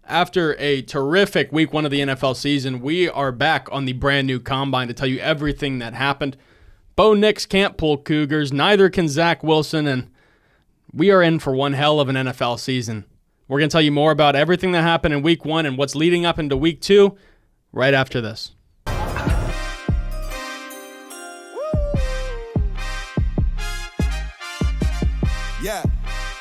After a terrific week 1 of the NFL season, we are back on the brand new Combine to tell you everything that happened. Bo Nix can't pull Cougars, neither can Zach Wilson, and we are in for one hell of an NFL season. We're going to tell you more about everything that happened in week 1 and what's leading up into week 2 right after this. Yeah,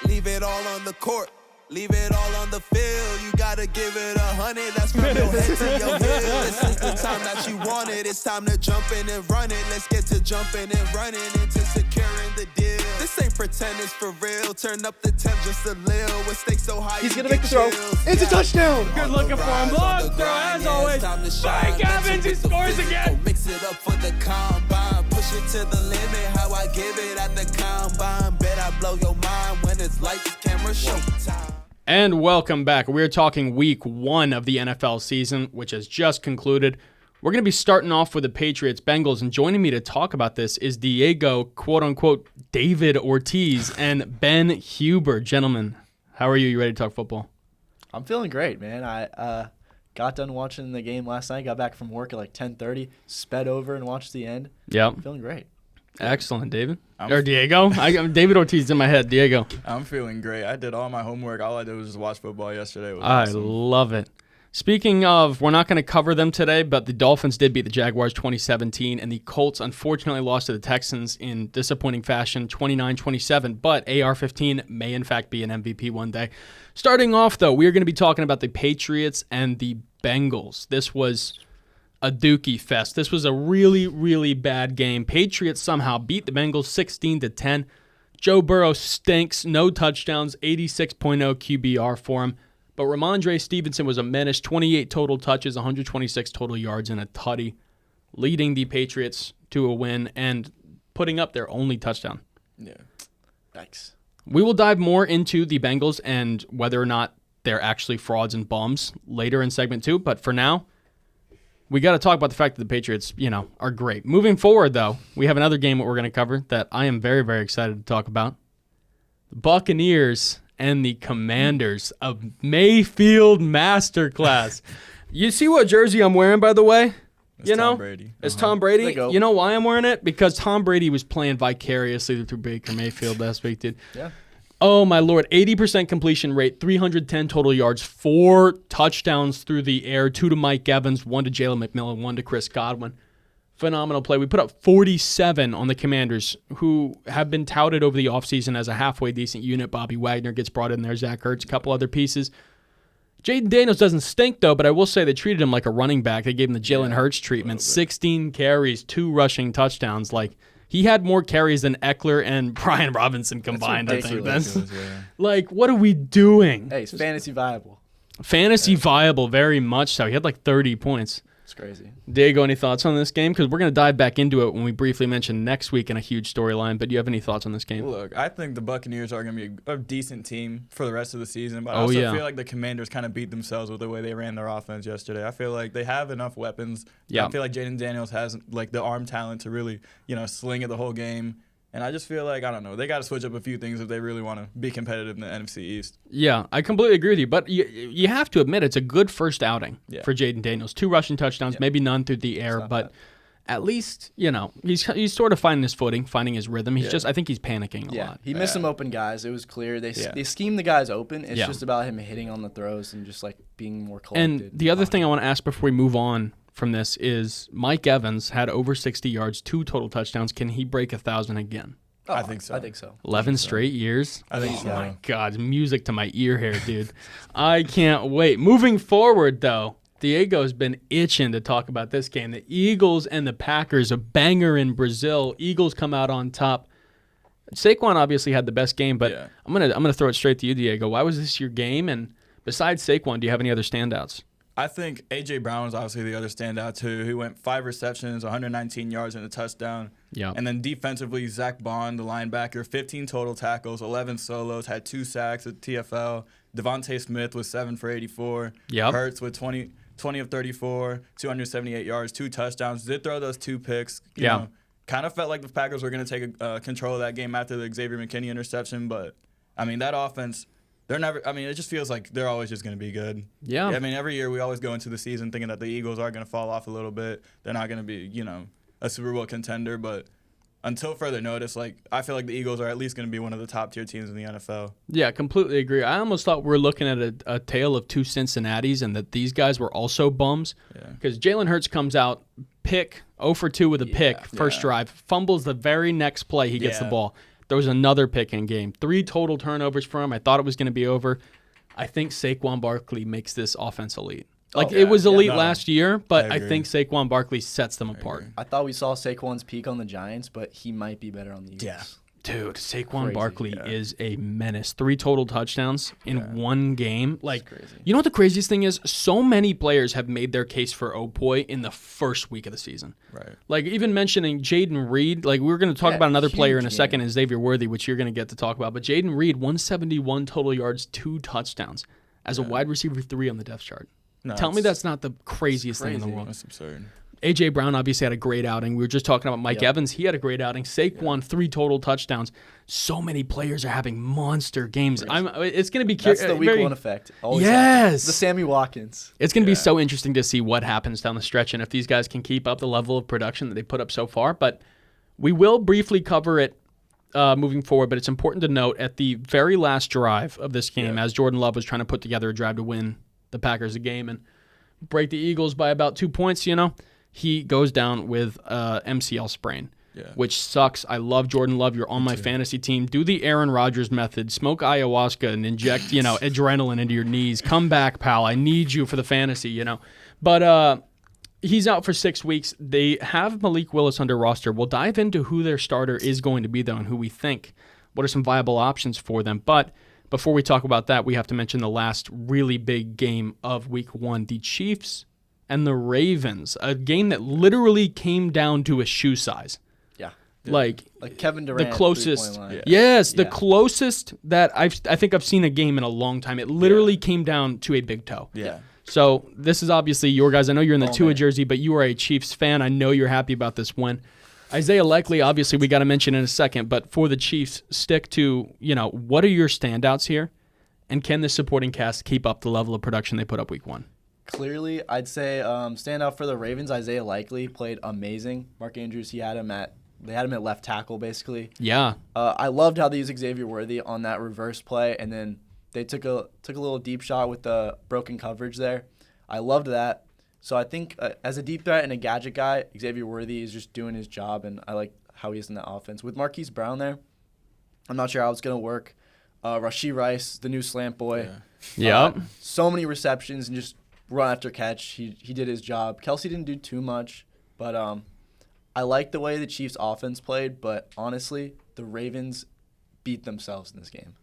leave it all on the court. Leave it all on the field. You gotta give it 100. That's from your head to your heel. This is the time that you want it. It's time to jump in and run it. Let's get to jumping and running into securing the deal. This ain't pretend, it's for real. Turn up the temp just a little. With stakes so high, he's gonna make the throw. It's a touchdown. Good looking for him. Block throw as always. Mike Evans, he scores again. Mix it up for the combine. Push it to the limit. How I give it at the combine. Bet I blow your mind when it's lights, camera, showtime. And welcome back. We're talking week 1 of the NFL season, which has just concluded. We're going to be starting off with the Patriots-Bengals, and joining me to talk about this is Diego, quote-unquote, David Ortiz, and Ben Huber. Gentlemen, how are you? You ready to talk football? I'm feeling great, man. I got done watching the game last night, got back from work at like 10:30, sped over and watched the end. Yeah. I'm feeling great. Excellent, David. Or Diego. I'm David Ortiz in my head. Diego. I'm feeling great. I did all my homework. All I did was just watch football yesterday. It was I awesome. love it. Speaking of, we're not going to cover them today, but the Dolphins did beat the Jaguars 2017, and the Colts unfortunately lost to the Texans in disappointing fashion 29-27, but AR-15 may in fact be an MVP one day. Starting off, though, we are going to be talking about the Patriots and the Bengals. This was a dookie fest. This was a really, really bad game. Patriots somehow beat the Bengals 16-10. Joe Burrow stinks. No touchdowns. 86.0 QBR for him. But Ramondre Stevenson was a menace. 28 total touches, 126 total yards, and a tutty, leading the Patriots to a win and putting up their only touchdown. Yeah. Thanks. We will dive more into the Bengals and whether or not they're actually frauds and bums later in segment 2. But for now, we got to talk about the fact that the Patriots, are great. Moving forward, though, we have another game that we're going to cover that I am very, very excited to talk about. The Buccaneers and the Commanders of Mayfield Masterclass. You see what jersey I'm wearing, by the way? It's Tom Brady. It's Tom Brady. There you go. You know why I'm wearing it? Because Tom Brady was playing vicariously through Baker Mayfield last week, dude. Yeah. Oh, my Lord. 80% completion rate, 310 total yards, 4 touchdowns through the air, 2 to Mike Evans, 1 to Jalen McMillan, 1 to Chris Godwin. Phenomenal play. We put up 47 on the Commanders, who have been touted over the offseason as a halfway decent unit. Bobby Wagner gets brought in there, Zach Ertz, a couple other pieces. Jaden Daniels doesn't stink, though, but I will say they treated him like a running back. They gave him the Jalen Hurts treatment. 16 carries, 2 rushing touchdowns. He had more carries than Eckler and Brian Robinson combined, I think. What are we doing? Hey, it's fantasy viable. Fantasy viable, very much so. He had 30 points. It's crazy. Diego, any thoughts on this game? Because we're going to dive back into it when we briefly mention next week in a huge storyline. But do you have any thoughts on this game? Look, I think the Buccaneers are going to be a decent team for the rest of the season. But I also feel like the Commanders kind of beat themselves with the way they ran their offense yesterday. I feel like they have enough weapons. Yeah. I feel like Jaden Daniels has the arm talent to really, sling it the whole game. And I just feel like, I don't know, they got to switch up a few things if they really want to be competitive in the NFC East. Yeah, I completely agree with you. But you have to admit it's a good first outing for Jaden Daniels. 2 rushing touchdowns, maybe none through the air. But at least, he's sort of finding his footing, finding his rhythm. I think he's panicking a lot. He missed some open guys. It was clear. They schemed the guys open. It's just about him hitting on the throws and just being more collected. And the other thing I want to ask before we move on from this is Mike Evans had over 60 yards, 2 total touchdowns. Can he break 1,000 again? Oh, I think so. 11 straight years? I think so. Oh, my God. Music to my ear here, dude. I can't wait. Moving forward, though, Diego's been itching to talk about this game. The Eagles and the Packers, a banger in Brazil. Eagles come out on top. Saquon obviously had the best game, but I'm gonna throw it straight to you, Diego. Why was this your game? And besides Saquon, do you have any other standouts? I think A.J. Brown was obviously the other standout, too. He went 5 receptions, 119 yards, and a touchdown. Yeah. And then defensively, Zach Bond, the linebacker, 15 total tackles, 11 solos, had 2 sacks at TFL. Devontae Smith was 7 for 84. Yep. Hurts with 20 of 34, 278 yards, 2 touchdowns. Did throw those 2 picks. You know, kind of felt like the Packers were going to take control of that game after the Xavier McKinney interception. But, I mean, that offense they're never. I mean, it just feels like they're always just going to be good. Yeah. I mean, every year we always go into the season thinking that the Eagles are going to fall off a little bit. They're not going to be, a Super Bowl contender. But until further notice, I feel like the Eagles are at least going to be one of the top tier teams in the NFL. Yeah, completely agree. I almost thought we were looking at a tale of two Cincinnatis and that these guys were also bums. Because Jalen Hurts comes out, pick, 0 for 2 with a pick, first drive, fumbles the very next play he gets the ball. There was another pick in game. 3 total turnovers for him. I thought it was going to be over. I think Saquon Barkley makes this offense elite. It was elite last year, but I think Saquon Barkley sets them apart. I thought we saw Saquon's peak on the Giants, but he might be better on the Eagles. Yeah. Dude, Saquon Barkley is a menace. 3 total touchdowns in one game. You know what the craziest thing is? So many players have made their case for Opoy in the first week of the season. Right. Even mentioning Jaden Reed. We're going to talk about another player in a second, and Xavier Worthy, which you're going to get to talk about. But Jaden Reed, 171 total yards, 2 touchdowns as a wide receiver 3 on the depth chart. No, Tell me that's not the craziest thing in the world. That's absurd. A.J. Brown obviously had a great outing. We were just talking about Mike Evans. He had a great outing. Saquon, 3 total touchdowns. So many players are having monster games. It's going to be curious. That's the week 1 effect. Always happens. The Sammy Watkins. It's going to be so interesting to see what happens down the stretch and if these guys can keep up the level of production that they put up so far. But we will briefly cover it moving forward. But it's important to note at the very last drive of this game, as Jordan Love was trying to put together a drive to win the Packers a game and break the Eagles by about 2 points, he goes down with MCL sprain, which sucks. I love Jordan Love. You're on my fantasy team. Do the Aaron Rodgers method. Smoke ayahuasca and inject, adrenaline into your knees. Come back, pal. I need you for the fantasy, But he's out for 6 weeks. They have Malik Willis under roster. We'll dive into who their starter is going to be, though, and who we think. What are some viable options for them? But before we talk about that, we have to mention the last really big game of Week 1, the Chiefs and the Ravens, a game that literally came down to a shoe size. Yeah. Like Kevin Durant. The closest. Line. Yes, the closest that I think I've seen a game in a long time. It literally came down to a big toe. Yeah. So this is obviously your guys. I know you're in the Tua jersey, but you are a Chiefs fan. I know you're happy about this win. Isaiah Likely, obviously, we got to mention in a second, but for the Chiefs, stick to, what are your standouts here? And can this supporting cast keep up the level of production they put up Week 1? Clearly, I'd say standout for the Ravens, Isaiah Likely played amazing. Mark Andrews, they had him at left tackle, basically. Yeah. I loved how they used Xavier Worthy on that reverse play, and then they took a little deep shot with the broken coverage there. I loved that. So I think as a deep threat and a gadget guy, Xavier Worthy is just doing his job, and I like how he is in that offense. With Marquise Brown there, I'm not sure how it's going to work. Rashee Rice, the new slant boy. Yeah. So many receptions and just run after catch. He did his job. Kelsey didn't do too much, but I like the way the Chiefs' offense played, but honestly, the Ravens beat themselves in this game.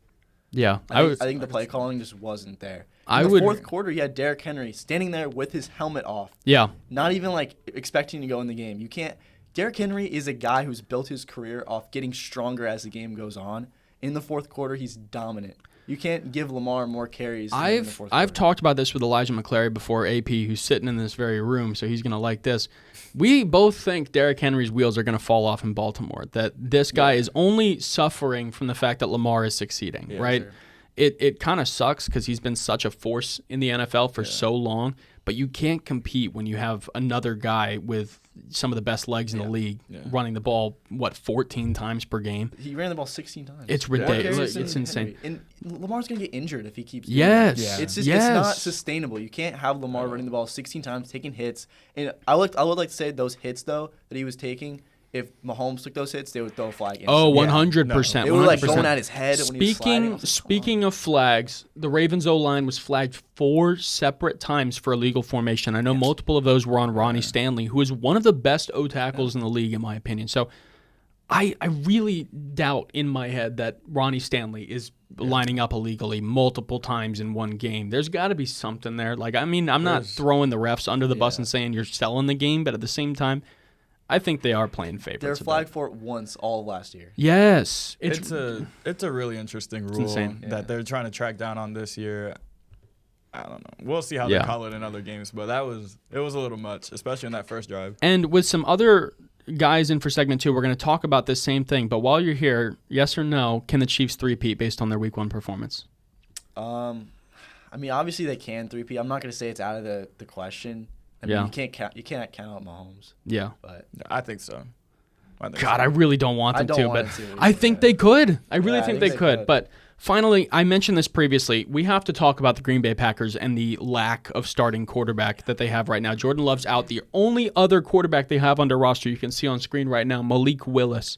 Yeah. I think the play calling just wasn't there. In the fourth quarter, you had Derrick Henry standing there with his helmet off. Yeah. Not even expecting to go in the game. You can't. Derrick Henry is a guy who's built his career off getting stronger as the game goes on. In the fourth quarter, he's dominant. You can't give Lamar more carries in the fourth quarter. I've talked about this with Elijah McClary before, AP, who's sitting in this very room, so he's going to like this. We both think Derrick Henry's wheels are going to fall off in Baltimore, that this guy is only suffering from the fact that Lamar is succeeding, right? Sure. It kind of sucks because he's been such a force in the NFL for so long, but you can't compete when you have another guy with some of the best legs in the league running the ball, 14 times per game? He ran the ball 16 times. It's ridiculous. It's insane. And Lamar's going to get injured if he keeps doing that. It's just it's not sustainable. You can't have Lamar running the ball 16 times, taking hits. And I would like to say those hits, though, that he was taking, if Mahomes took those hits, they would throw a flag. 100%. They were going at his head when he was sliding. Speaking of flags, the Ravens O-line was flagged 4 separate times for illegal formation. I know multiple of those were on Ronnie Stanley, who is one of the best O-tackles in the league, in my opinion. So I really doubt in my head that Ronnie Stanley is lining up illegally multiple times in one game. There's got to be something there. I'm not throwing the refs under the bus and saying you're selling the game, but at the same time, I think they are playing favorites. They were flagged for it once all of last year. Yes. It's a really interesting rule that they're trying to track down on this year. I don't know. We'll see how they call it in other games, but it was a little much, especially in that first drive. And with some other guys in for segment 2, we're going to talk about this same thing. But while you're here, yes or no, can the Chiefs three-peat based on their Week 1 performance? I mean, obviously they can three-peat. I'm not going to say it's out of the question. I mean, Yeah. you can't count out Mahomes. Yeah. But I think so. God, I really don't want I them don't to, want but them to I either, think yeah. they could. I really Yeah, I think think they they could. could. But finally, I mentioned this previously. We have to talk about the Green Bay Packers and the lack of starting quarterback that they have right now. Jordan Love's out. The only other quarterback they have on their roster, you can see on screen right now, Malik Willis.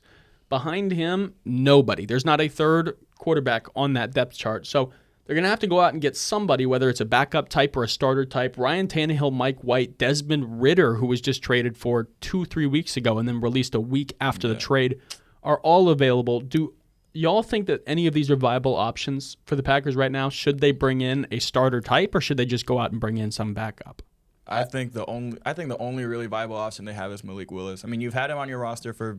Behind him, nobody. There's not a third quarterback on that depth chart. So they're going to have to go out and get somebody, whether it's a backup type or a starter type. Ryan Tannehill, Mike White, Desmond Ridder, who was just traded for 2-3 weeks ago and then released a week after the trade, are all available. Do y'all think that any of these are viable options for the Packers right now? Should they bring in a starter type, or should they just go out and bring in some backup? I think the only really viable option they have is Malik Willis. I mean, you've had him on your roster for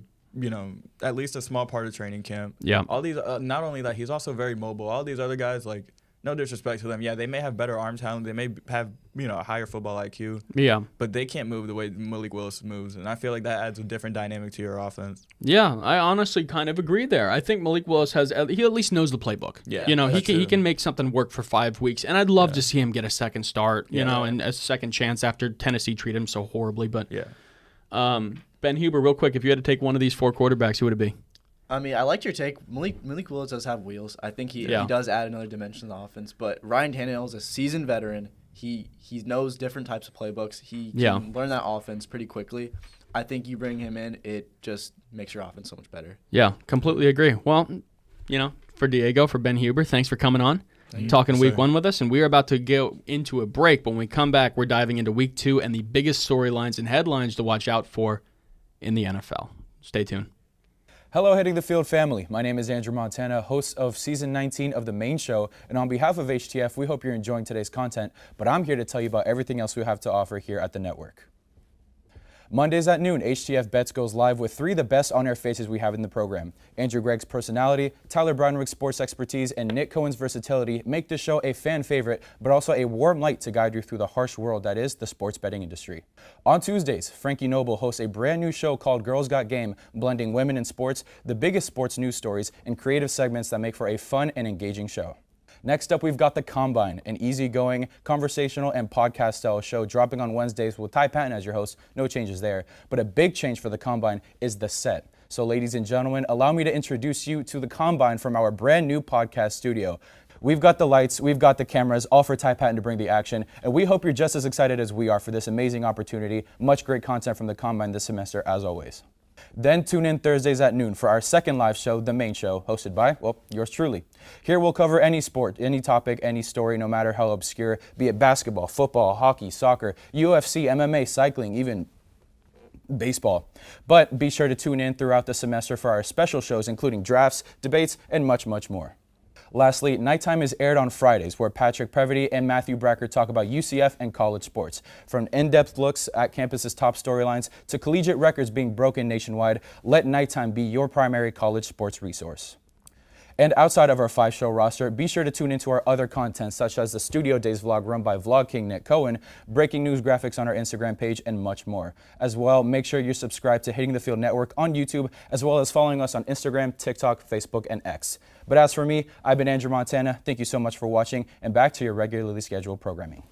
at least a small part of training camp. Yeah. All these, not only that, he's also very mobile. All these other guys, like, no disrespect to them, yeah, they may have better arm talent, they may have a higher football IQ. Yeah. But they can't move the way Malik Willis moves, and I feel like that adds a different dynamic to your offense. Yeah, I honestly kind of agree there. I think Malik Willis he at least knows the playbook. Yeah, he can make something work for 5 weeks, and I'd love to see him get a second start, and a second chance after Tennessee treated him so horribly. But Ben Huber, real quick, if you had to take one of these 4 quarterbacks, who would it be? I mean, I liked your take. Malik Willis does have wheels. I think he does add another dimension to the offense. But Ryan Tannehill is a seasoned veteran. He knows different types of playbooks. He can learn that offense pretty quickly. I think you bring him in, it just makes your offense so much better. Yeah, completely agree. Well, for Diego, for Ben Huber, thanks for coming on, talking week 1 with us. And we are about to go into a break. But when we come back, we're diving into week 2 and the biggest storylines and headlines to watch out for in the NFL. Stay tuned. Hello, Hitting the Field family. My name is Andrew Montana, host of Season 19 of The Main Show. And on behalf of HTF, we hope you're enjoying today's content. But I'm here to tell you about everything else we have to offer here at the network. Mondays at noon, HTF Bets goes live with 3 of the best on-air faces we have in the program. Andrew Gregg's personality, Tyler Brownrigg's sports expertise, and Nick Cohen's versatility make this show a fan favorite, but also a warm light to guide you through the harsh world that is the sports betting industry. On Tuesdays, Frankie Noble hosts a brand new show called Girls Got Game, blending women in sports, the biggest sports news stories, and creative segments that make for a fun and engaging show. Next up, we've got The Combine, an easygoing, conversational, and podcast-style show dropping on Wednesdays with Ty Patton as your host. No changes there. But a big change for The Combine is the set. So ladies and gentlemen, allow me to introduce you to The Combine from our brand new podcast studio. We've got the lights, we've got the cameras, all for Ty Patton to bring the action. And we hope you're just as excited as we are for this amazing opportunity. Much great content from The Combine this semester, as always. Then tune in Thursdays at noon for our second live show, The Main Show, hosted by, yours truly. Here we'll cover any sport, any topic, any story, no matter how obscure, be it basketball, football, hockey, soccer, UFC, MMA, cycling, even baseball. But be sure to tune in throughout the semester for our special shows, including drafts, debates, and much, much more. Lastly, Nighttime is aired on Fridays, where Patrick Previty and Matthew Bracker talk about UCF and college sports. From in-depth looks at campus's top storylines to collegiate records being broken nationwide, let Nighttime be your primary college sports resource. And outside of our 5-show roster, be sure to tune into our other content, such as the Studio Days vlog run by Vlog King Nick Cohen, breaking news graphics on our Instagram page, and much more. As well, make sure you're subscribed to Hitting the Field Network on YouTube, as well as following us on Instagram, TikTok, Facebook, and X. But as for me, I've been Andrew Montana. Thank you so much for watching, and back to your regularly scheduled programming.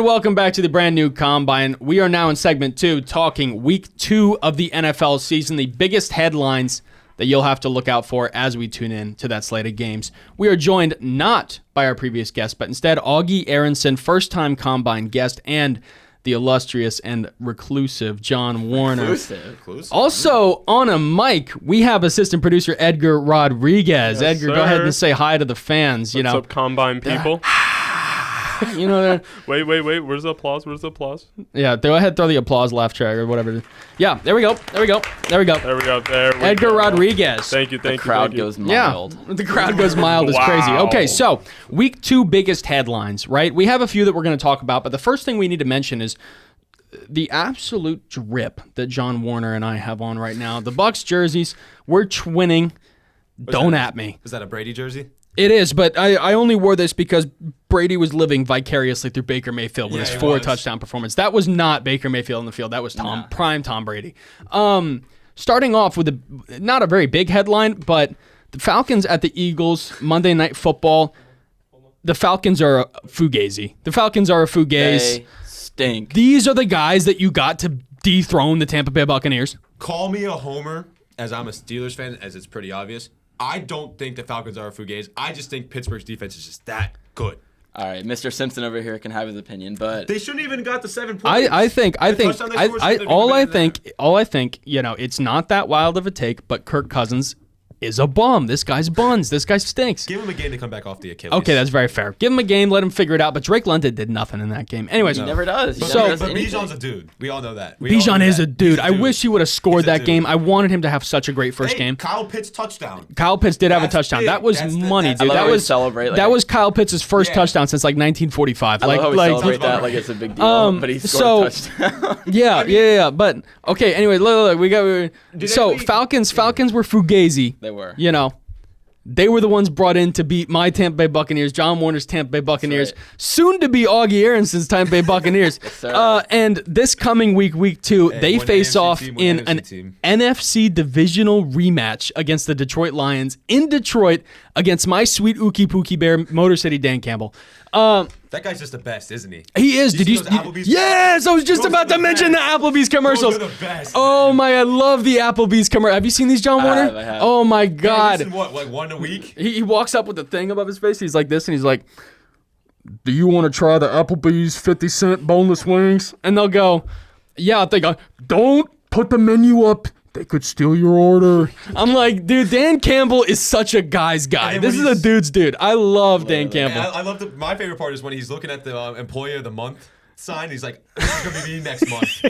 Welcome back to the brand new Combine. We are now in segment 2, talking week 2 of the NFL season, the biggest headlines that you'll have to look out for as we tune in to that slate of games. We are joined not by our previous guest, but instead Augie Aronson, first-time Combine guest, and the illustrious and reclusive John Warner. Reclusive. Also on a mic, we have assistant producer Edgar Rodriguez. Yes, Edgar, go ahead and say hi to the fans. What's up, Combine people? Wait. Where's the applause? Yeah, go ahead, throw the applause laugh track or whatever. Yeah, there we go. Edgar Rodriguez. Thank you. The crowd goes mild. Yeah, the crowd goes mild. It's crazy. Okay, so week 2 biggest headlines, right? We have a few that we're going to talk about, but the first thing we need to mention is the absolute drip that John Warner and I have on right now. The Bucs jerseys, we're twinning. Don't at me. Is that a Brady jersey? It is, but I only wore this because Brady was living vicariously through Baker Mayfield with his 4-touchdown performance. That was not Baker Mayfield in the field. That was prime Tom Brady. Starting off with not a very big headline, but the Falcons at the Eagles, Monday Night Football. the Falcons are a fugazi. The Falcons are a fugazi. They stink. These are the guys that you got to dethrone the Tampa Bay Buccaneers. Call me a homer, as I'm a Steelers fan, as it's pretty obvious. I don't think the Falcons are a fugazi. I just think Pittsburgh's defense is just that good. All right, Mr. Simpson over here can have his opinion, but They shouldn't even got the 7 points. I think, it's not that wild of a take, but Kirk Cousins is a bum. This guy's buns. This guy stinks. Give him a game to come back off the Achilles. Okay, that's very fair. Give him a game, let him figure it out. But Drake London did nothing in that game. Anyways, he never does. He But, never does but anything. Bijan's a dude. We all know that. Bijan is a dude. I wish he would have scored He's a that dude. game. I wanted him to have such a great first Hey, game. Kyle Pitts touchdown. Kyle Pitts did have a That's touchdown. big. That was That's the- money, that's- dude. I love That how we was celebrate like that was Kyle Pitts' first Yeah. touchdown since like 1945. I love how we like celebrate that like it's a big deal, but he scored a touchdown. yeah. But okay. Anyway, look. We got so Falcons were fugazi. They were. You know. They were the ones brought in to beat my Tampa Bay Buccaneers, John Warner's Tampa Bay Buccaneers, right. soon to be Augie Aronson's Tampa Bay Buccaneers. sir. And this coming week 2, they one face AFC off team, one in NFC an team. NFC divisional rematch against the Detroit Lions in Detroit against my sweet Ookie Pookie Bear, Motor City Dan Campbell. That guy's just the best, isn't he? He is. You Did see you? those Applebee's Yes, I was just Those about are the to mention the best. Applebee's commercials. Those are the best. Oh my! I love the Applebee's commercial. Have you seen these, John Warner? I have. Oh my They're God! missing what, like one a week? He walks up with the thing above his face. He's like this, and he's like, "Do you want to try the Applebee's 50-cent boneless wings?" And they'll go, "Yeah." They go, "Don't put the menu up. They could steal your order." I'm like, dude, Dan Campbell is such a guy's guy. And then This is when a dude's dude. I love Dan And Campbell. I love my favorite part is when he's looking at the Employee of the Month sign. He's like, "This is gonna be me next month."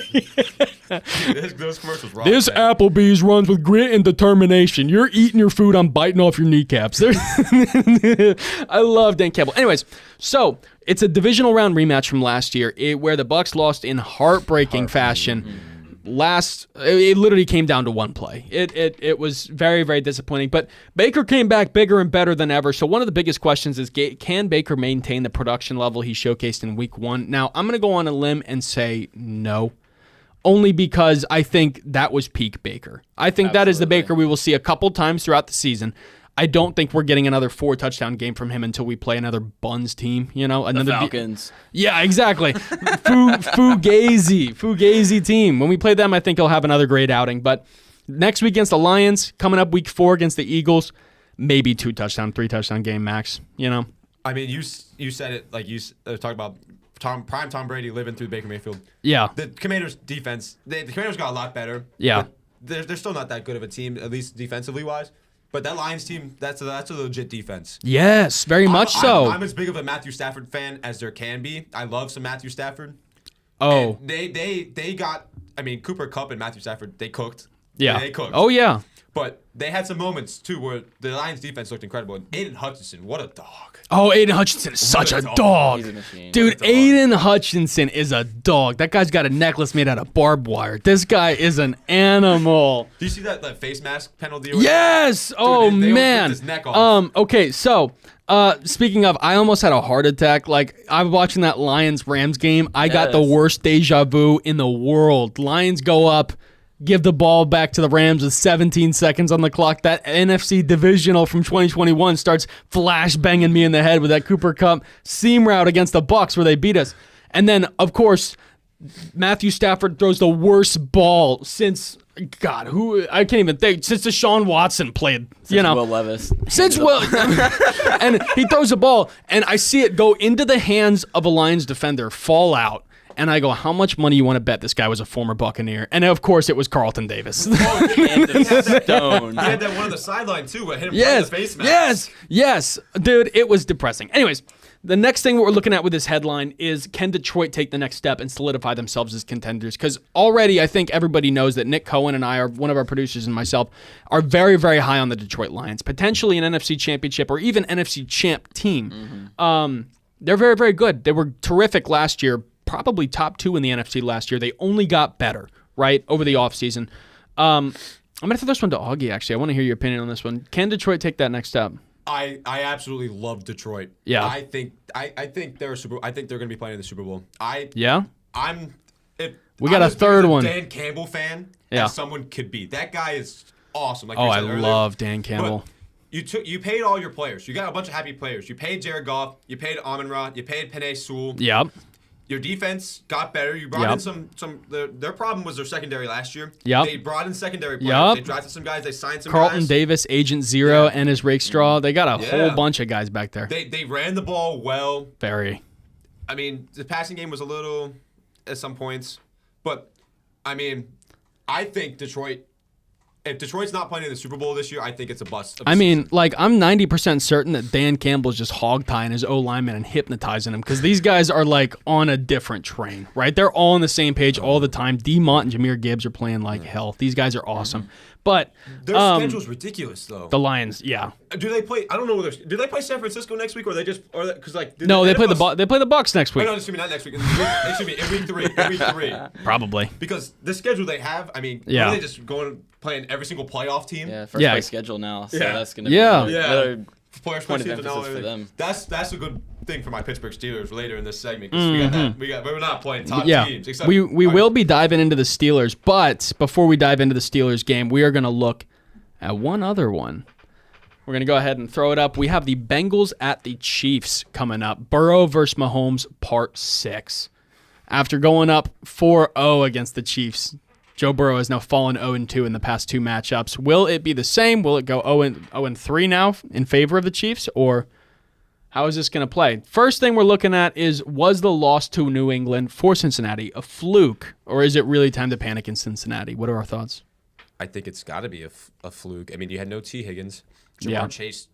Dude, those commercials rock. This man. Applebee's runs with grit and determination. You're eating your food, I'm biting off your kneecaps. I love Dan Campbell. Anyways, so it's a divisional round rematch from last year where the Bucs lost in heartbreaking fashion. It literally came down to one play. It was very, very disappointing. But Baker came back bigger and better than ever. So one of the biggest questions is, can Baker maintain the production level he showcased in week 1? Now, I'm going to go on a limb and say no. Only because I think that was peak Baker. I think that is the Baker we will see a couple times throughout the season. I don't think we're getting another 4-touchdown game from him until we play another Buns team. Another Falcons. Yeah, exactly. Fugazi team. When we play them, I think he'll have another great outing. But next week against the Lions, coming up week 4 against the Eagles, maybe 2-touchdown, 3-touchdown game max. I mean, you said it like you talked about Tom Brady living through Baker Mayfield. Yeah. The Commanders' defense, the Commanders got a lot better. Yeah. But they're still not that good of a team, at least defensively wise. But that Lions team, that's a legit defense. Yes, very much so. I'm as big of a Matthew Stafford fan as there can be. I love some Matthew Stafford. Oh. And they got, Cooper Kupp and Matthew Stafford, they cooked. Yeah. They cooked. Oh, yeah. But they had some moments, too, where the Lions defense looked incredible. And Aiden Hutchinson, what a dog. Oh, Aiden Hutchinson is such a dog. He's a machine. Dude, Aiden Hutchinson is a dog. That guy's got a necklace made out of barbed wire. This guy is an animal. Do you see that face mask penalty? Yes! Dude, Oh, they almost man. ripped his neck off. Okay, so speaking of, I almost had a heart attack. Like, I was watching that Lions-Rams game. I got the Yes. worst deja vu in the world. Lions go up, give the ball back to the Rams with 17 seconds on the clock. That NFC divisional from 2021 starts flash banging me in the head with that Cooper Kupp seam route against the Bucs where they beat us. And then, of course, Matthew Stafford throws the worst ball since, God, I can't even think, since Deshaun Watson played, Will Levis. Since Will, and he throws the ball, and I see it go into the hands of a Lions defender, fall out. And I go, how much money you want to bet this guy was a former Buccaneer? And of course, it was Carlton Davis. And the stone. He had that one on the sideline, too, but hit him right in the face mask. Yes. Dude, it was depressing. Anyways, the next thing we're looking at with this headline is, can Detroit take the next step and solidify themselves as contenders? Because already I think everybody knows that Nick Cohen and I, one of our producers and myself, are very, very high on the Detroit Lions. Potentially an NFC championship or even NFC champ team. They're very, very good. They were terrific last year. Probably top 2 in the NFC last year. They only got better, right, over the offseason. I'm going to throw this one to Augie, actually. I want to hear your opinion on this one. Can Detroit take that next step? I absolutely love Detroit. Yeah. I think they're I think they're going to be playing in the Super Bowl. Yeah? We got I'm a as big third as one. Dan Campbell fan Yeah. as someone could be. That guy is awesome. Like Oh, you I said earlier. love Dan Campbell. But You paid all your players. You got a bunch of happy players. You paid Jared Goff. You paid Amon-Ra. You paid Penei Sewell. Yep. Your defense got better. You brought in some. Their problem was their secondary last year. Yep. They brought in secondary players. Yep. They drafted some guys. They signed some Carlton guys. Davis, Agent Zero, and his Rakestraw. They got a whole bunch of guys back there. They ran the ball well. Very. I mean, the passing game was a little at some points, but I mean, I think Detroit. If Detroit's not playing in the Super Bowl this year, I think it's a bust. I mean, like, I'm 90% certain that Dan Campbell's just hog-tying his O-lineman and hypnotizing him because these guys are, like, on a different train, right? They're all on the same page all the time. D-Mont and Jahmyr Gibbs are playing like hell. These guys are awesome. But their schedule's ridiculous, though. The Lions, yeah. Do they play? I don't know. Do they play San Francisco next week, or they just? Or because like no, they play the Bucks next week. No, excuse me, not next week. Excuse me, in week 3. In week 3. Probably. Because the schedule they have, I mean, yeah. Are they just going playing every single playoff team? Yeah, first place schedule now, so that's gonna be another players point of emphasis for them. That's a good thing for my Pittsburgh Steelers later in this segment because we're not playing top teams. Except, we will be diving into the Steelers, but before we dive into the Steelers game, we are going to look at one other one. We're going to go ahead and throw it up. We have the Bengals at the Chiefs coming up. Burrow versus Mahomes, Part 6. After going up 4-0 against the Chiefs, Joe Burrow has now fallen 0-2 in the past 2 matchups. Will it be the same? Will it go 0-3 now in favor of the Chiefs? Or how is this going to play? First thing we're looking at is, was the loss to New England for Cincinnati a fluke? Or is it really time to panic in Cincinnati? What are our thoughts? I think it's got to be a fluke. I mean, you had no T. Higgins. Jamar Chase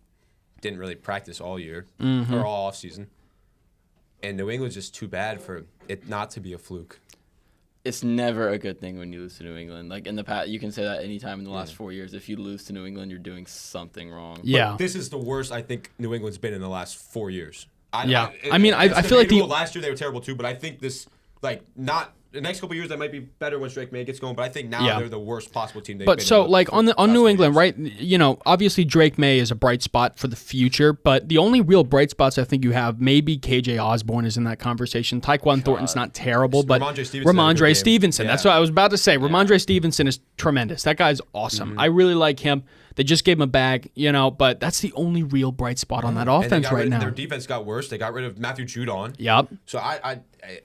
didn't really practice all year or all offseason. And New England's just too bad for it not to be a fluke. It's never a good thing when you lose to New England. Like in the past, you can say that anytime in the last 4 years. If you lose to New England, you're doing something wrong. Yeah. But this is the worst I think New England's been in the last 4 years. I feel like last year they were terrible too, but I think this, like, not the next couple of years that might be better once Drake May gets going, but I think now they're the worst possible team they've been in. But so, like, on New England, right, you know, obviously Drake May is a bright spot for the future, but the only real bright spots I think you have, maybe KJ Osborne is in that conversation. Tyquan Thornton's not terrible, but Ramondre Stevenson. That's what I was about to say. Ramondre Stevenson is tremendous. That guy's awesome. I really like him. They just gave him a bag, you know, but that's the only real bright spot on that offense right now. Their defense got worse. They got rid of Matthew Judon. Yep. So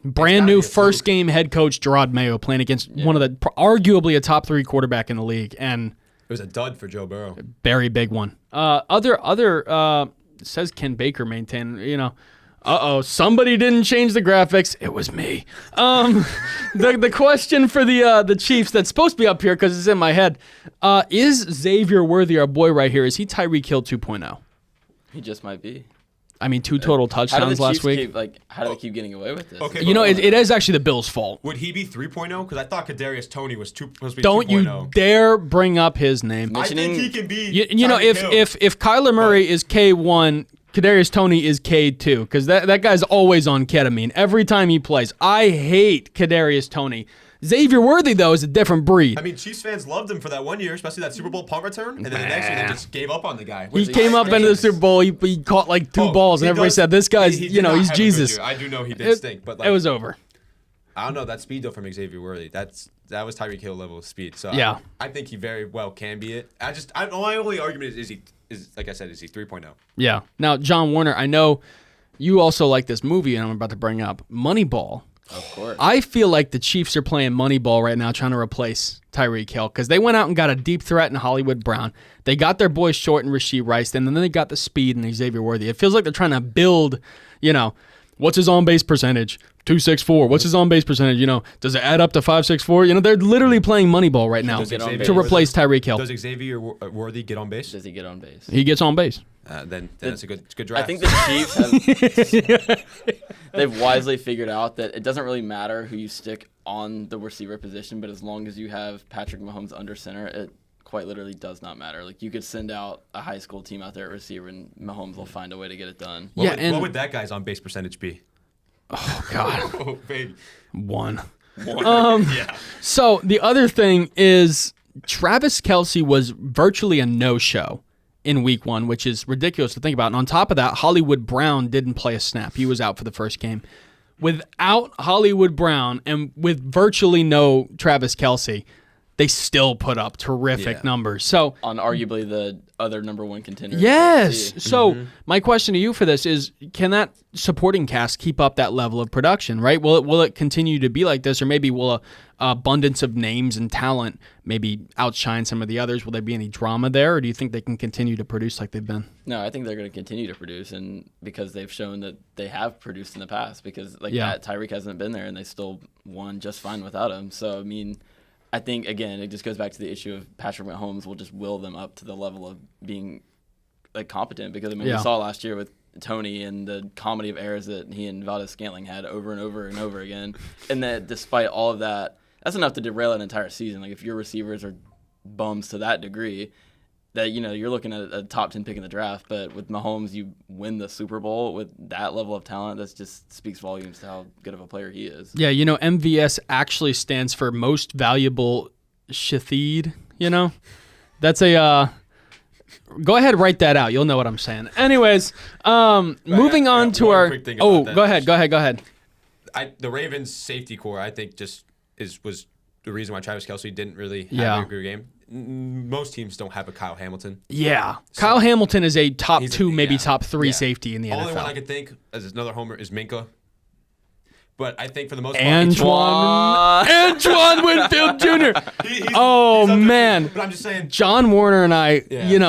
brand new first game head coach Gerard Mayo playing against one of the arguably a top 3 quarterback in the league, and it was a dud for Joe Burrow. Very big one. Says Ken Baker maintain, you know. Somebody didn't change the graphics. It was me. The question for the Chiefs that's supposed to be up here because it's in my head, is Xavier Worthy, our boy right here, is he Tyreek Hill 2.0? He just might be. I mean, 2 total touchdowns last week. How do they keep getting away with this? Okay, you know, it is actually the Bills' fault. Would he be 3.0? Because I thought Kadarius Toney was supposed to be 2.0. Don't you dare bring up his name. I think he can be. You know, if Kyler Murray is K1, Kadarius Toney is K2, because that guy's always on ketamine every time he plays. I hate Kadarius Toney. Xavier Worthy, though, is a different breed. I mean, Chiefs fans loved him for that 1 year, especially that Super Bowl punt return, and then the next year they just gave up on the guy. He came up into the Super Bowl, he caught like 2 balls, and everybody said, this guy's, he's Jesus. I do know he did stink, but like, it was over. I don't know, that speed, though, from Xavier Worthy, that was Tyreek Hill level of speed. So yeah. I think he very well can be it. My only argument is like I said, is he 3.0? Yeah. Now, John Warner, I know you also like this movie, and I'm about to bring up Moneyball. Of course. I feel like the Chiefs are playing Moneyball right now, trying to replace Tyreek Hill, because they went out and got a deep threat in Hollywood Brown. They got their boys Short and Rashee Rice, and then they got the speed in Xavier Worthy. It feels like they're trying to build, you know, what's his on-base percentage? 264. What's his on-base percentage? You know, does it add up to 564? You know, they're literally playing Moneyball right now to replace Tyreek Hill. Does Xavier Worthy get on base? Does he get on base? He gets on base. Then it's a good draft. I think the Chiefs they've wisely figured out that it doesn't really matter who you stick on the receiver position, but as long as you have Patrick Mahomes under center, it quite literally does not matter. Like, you could send out a high school team out there at receiver, and Mahomes will find a way to get it done. What would that guy's on base percentage be? Oh, God. Oh, baby. 1. Yeah. So the other thing is Travis Kelce was virtually a no-show in week 1, which is ridiculous to think about. And on top of that, Hollywood Brown didn't play a snap. He was out for the first game. Without Hollywood Brown and with virtually no Travis Kelce, they still put up terrific numbers. So on arguably the other number 1 contender. Yes. So my question to you for this is, can that supporting cast keep up that level of production, right? Will it continue to be like this, or maybe will a abundance of names and talent maybe outshine some of the others? Will there be any drama there, or do you think they can continue to produce like they've been? No, I think they're going to continue to produce, and because they've shown that they have produced in the past, because that Tyreek hasn't been there and they still won just fine without him. So, I mean, I think, again, it just goes back to the issue of Patrick Mahomes will just will them up to the level of being competent, because I mean, we saw last year with Tony and the comedy of errors that he and Valdez-Scantling had over and over and over again, and that despite all of that, that's enough to derail an entire season. Like, if your receivers are bums to that degree, that you're looking at a top 10 pick in the draft. But with Mahomes, you win the Super Bowl with that level of talent. That just speaks volumes to how good of a player he is. Yeah, MVS actually stands for Most Valuable Shathid. That's a. Go ahead, write that out. You'll know what I'm saying. Anyways, moving on to our. Go ahead. The Ravens safety core, I think, just was the reason why Travis Kelce didn't really have a good game. Most teams don't have a Kyle Hamilton. Yeah. So Kyle Hamilton is a top 2, maybe top 3 safety in the NFL. The only one I could think as another homer is Minka. But I think for the most part, Antoine Winfield Jr. Man. But I'm just saying, John Warner and I,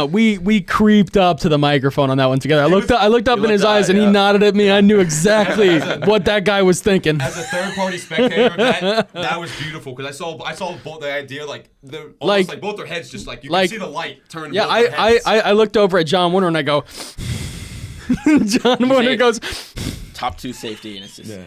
we creeped up to the microphone on that one together. I looked up in his eyes and he nodded at me. I knew exactly what that guy was thinking. As a third-party spectator, that was beautiful, because I saw both the idea, almost like both their heads just you can see the light turn. Yeah, I looked over at John Warner and I go. John Warner goes. Top 2 safety, and it's just. Yeah.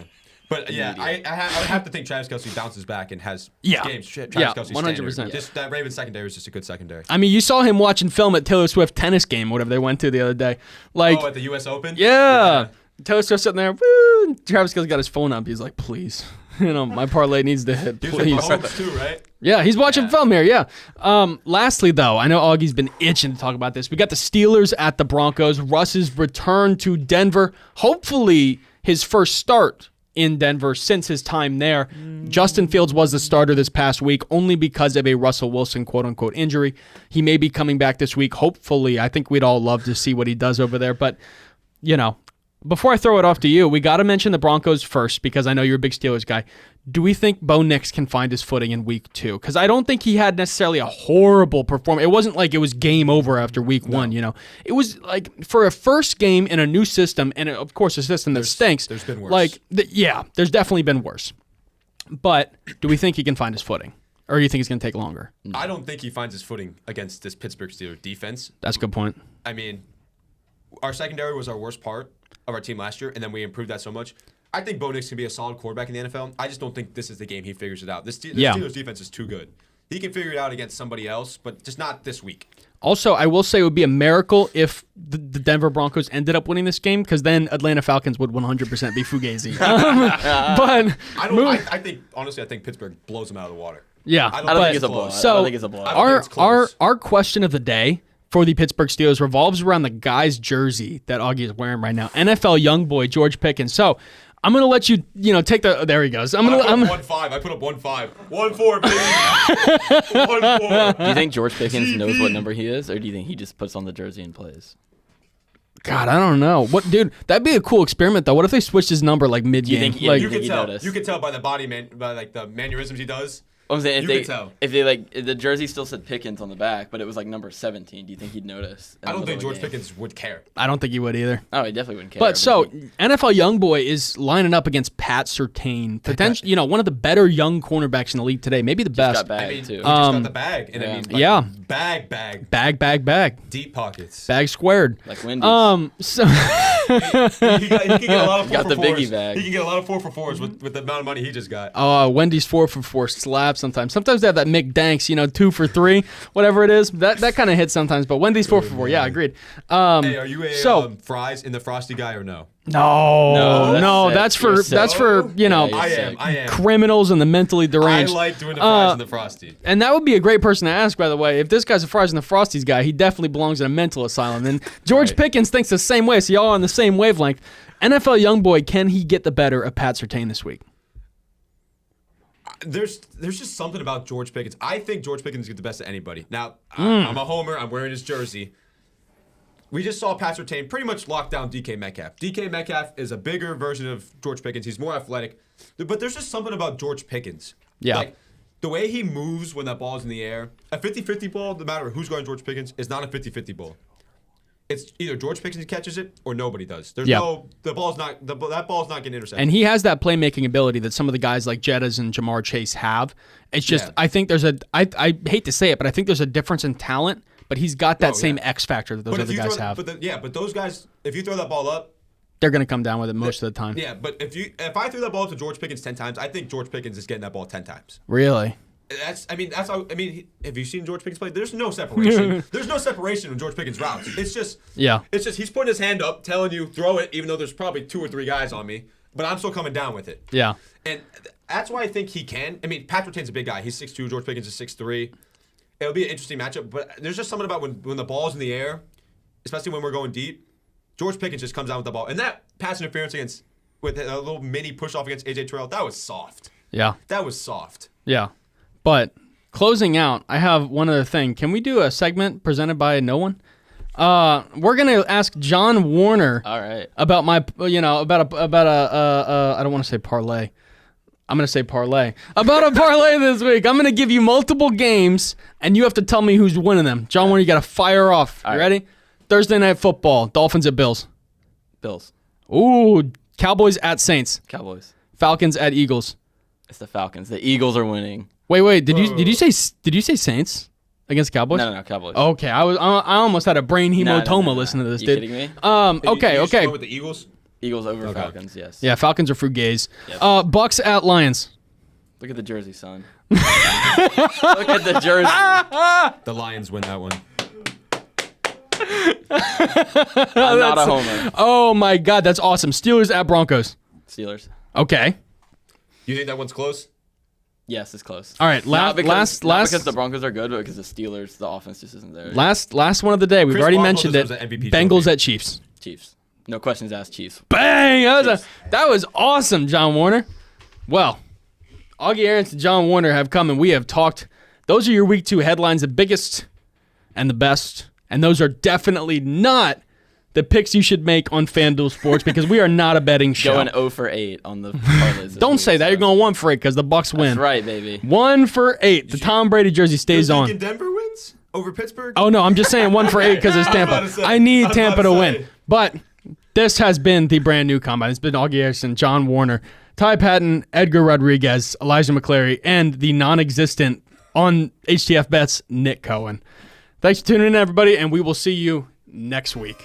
But I have to think Travis Kelce bounces back and has games. Travis Kelce 100%. Just that Ravens secondary is just a good secondary. I mean, you saw him watching film at Taylor Swift tennis game, whatever they went to the other day. At the U.S. Open. Yeah. Taylor Swift sitting there. Woo! Travis Kelce got his phone up. He's like, please, my parlay needs to hit. Please. Mahomes too, right? Yeah, he's watching film here. Yeah. Lastly, though, I know Augie's been itching to talk about this. We got the Steelers at the Broncos. Russ's return to Denver. Hopefully, his first start in Denver since his time there. Justin Fields was the starter this past week only because of a Russell Wilson quote-unquote injury. He may be coming back this week, hopefully. I think we'd all love to see what he does over there. But, before I throw it off to you, we got to mention the Broncos first, because I know you're a big Steelers guy. Do we think Bo Nix can find his footing in week 2? Because I don't think he had necessarily a horrible performance. It wasn't like it was game over after week 1, It was like for a first game in a new system, and of course a system that stinks. There's been worse. There's definitely been worse. But do we think he can find his footing? Or do you think it's going to take longer? I don't think he finds his footing against this Pittsburgh Steelers defense. That's a good point. I mean, our secondary was our worst part of our team last year, and then we improved that so much. I think Bo Nix can be a solid quarterback in the NFL. I just don't think this is the game he figures it out. The Steelers defense is too good. He can figure it out against somebody else, but just not this week. Also, I will say it would be a miracle if the Denver Broncos ended up winning this game, because then Atlanta Falcons would 100% be Fugazi. But I think Pittsburgh blows them out of the water. Yeah, I don't think it's a blowout. So I don't think it's a blowout. Our question of the day for the Pittsburgh Steelers revolves around the guy's jersey that Augie is wearing right now. NFL young boy George Pickens. So I'm gonna let you, take the. There he goes. I put up 1-5. I put up 1-5. 1-4, baby. 1-4. Do you think George Pickens knows what number he is, or do you think he just puts on the jersey and plays? God, I don't know. Dude? That'd be a cool experiment, though. What if they switched his number mid-game? You could tell by the by the mannerisms he does. I'm saying if the jersey still said Pickens on the back, but it was number 17, do you think he'd notice? I don't think George Pickens would care. I don't think he would either. Oh, he definitely wouldn't care. But NFL Youngboy is lining up against Pat Surtain, potentially, one of the better young cornerbacks in the league today, maybe the best. Got bag, too. He just got the bag, and bag, deep pockets, bag squared, like Wendy's. So he can get a lot of 4 got for the 4s. Biggie bag. He can get a lot of 4 for 4s with the amount of money he just got. Wendy's 4 for 4 slaps sometimes. Sometimes they have that McDanks, 2 for 3, whatever it is. That kind of hits sometimes. But Wendy's 4 for 4. Yeah, agreed. Hey, are you a fries in the Frosty guy or no? No, that's for I am criminals and the mentally deranged. I like doing the fries in the Frosty. And that would be a great person to ask, by the way. If this guy's a fries and the Frosties guy, he definitely belongs in a mental asylum. And George Pickens thinks the same way, so y'all are on the same wavelength. NFL Youngboy, can he get the better of Pat Surtain this week? there's just something about George Pickens. I think George Pickens gets the best of anybody. Now, I'm a homer. I'm wearing his jersey. We just saw Pat Surtain pretty much lock down DK Metcalf. DK Metcalf is a bigger version of George Pickens. He's more athletic. But there's just something about George Pickens. Yeah. Like, the way he moves when that ball's in the air, a 50-50 ball, no matter who's going George Pickens, is not a 50-50 ball. It's either George Pickens catches it or nobody does. That ball's not getting intercepted. And he has that playmaking ability that some of the guys like Jettas and Jamar Chase have. It's just, I think I hate to say it, but I think there's a difference in talent, but he's got that same X factor that those other guys have. But those guys, if you throw that ball up, they're going to come down with it most of the time. Yeah, but if I threw that ball up to George Pickens 10 times, I think George Pickens is getting that ball 10 times. Really? Have you seen George Pickens play? There's no separation. There's no separation in George Pickens' routes. It's just he's putting his hand up, telling you throw it, even though there's probably 2 or 3 guys on me, but I'm still coming down with it. Yeah. And that's why I think he can. I mean, Pat Surtain's a big guy. He's 6'2", George Pickens is 6'3". It'll be an interesting matchup, but there's just something about when the ball's in the air, especially when we're going deep, George Pickens just comes down with the ball. And that pass interference with a little mini push-off against A.J. Terrell, that was soft. Yeah. That was soft. Yeah. But closing out, I have one other thing. Can we do a segment presented by no one? We're gonna ask John Warner. All right. About my, about a I don't want to say parlay. I'm gonna say parlay. About a parlay this week. I'm gonna give you multiple games, and you have to tell me who's winning them. John Warner, you gotta fire off. You ready? Thursday Night Football. Dolphins at Bills. Bills. Ooh, Cowboys at Saints. Cowboys. Falcons at Eagles. It's the Falcons. The Eagles are winning. Wait. Did you say Saints against Cowboys? No, Cowboys. Okay, I almost had a brain hematoma listening to this, dude. You kidding me? Okay. Go with the Eagles. Eagles over Falcons. Yes. Yeah, Falcons are fruit gays. Yes. Bucks at Lions. Look at the jersey, son. Look at the jersey. The Lions win that one. I'm not a homer. Oh my God, that's awesome. Steelers at Broncos. Steelers. Okay. You think that one's close? Yes, it's close. All right, not because the Broncos are good, but because the Steelers, the offense just isn't there. Last one of the day. We've already mentioned it. Bengals at Chiefs. Chiefs. No questions asked. Chiefs. Bang! That was awesome, John Warner. Well, Augie Aarons and John Warner have come, and we have talked. Those are your Week 2 headlines, the biggest and the best. And those are definitely not the picks you should make on FanDuel Sports because we are not a betting show. Going 0 for 8 on the parlays. Don't say that. You're going 1 for 8 because the Bucks win. That's right, baby. 1 for 8. The Tom Brady jersey stays on. You think Denver wins over Pittsburgh? Oh, no. I'm just saying 1 for 8 because it's Tampa. I need Tampa to win. But this has been the brand new combine. It's been Augie Harrison, John Warner, Ty Patton, Edgar Rodriguez, Elijah McClary, and the non-existent on HTF Bets, Nick Cohen. Thanks for tuning in, everybody, and we will see you next week.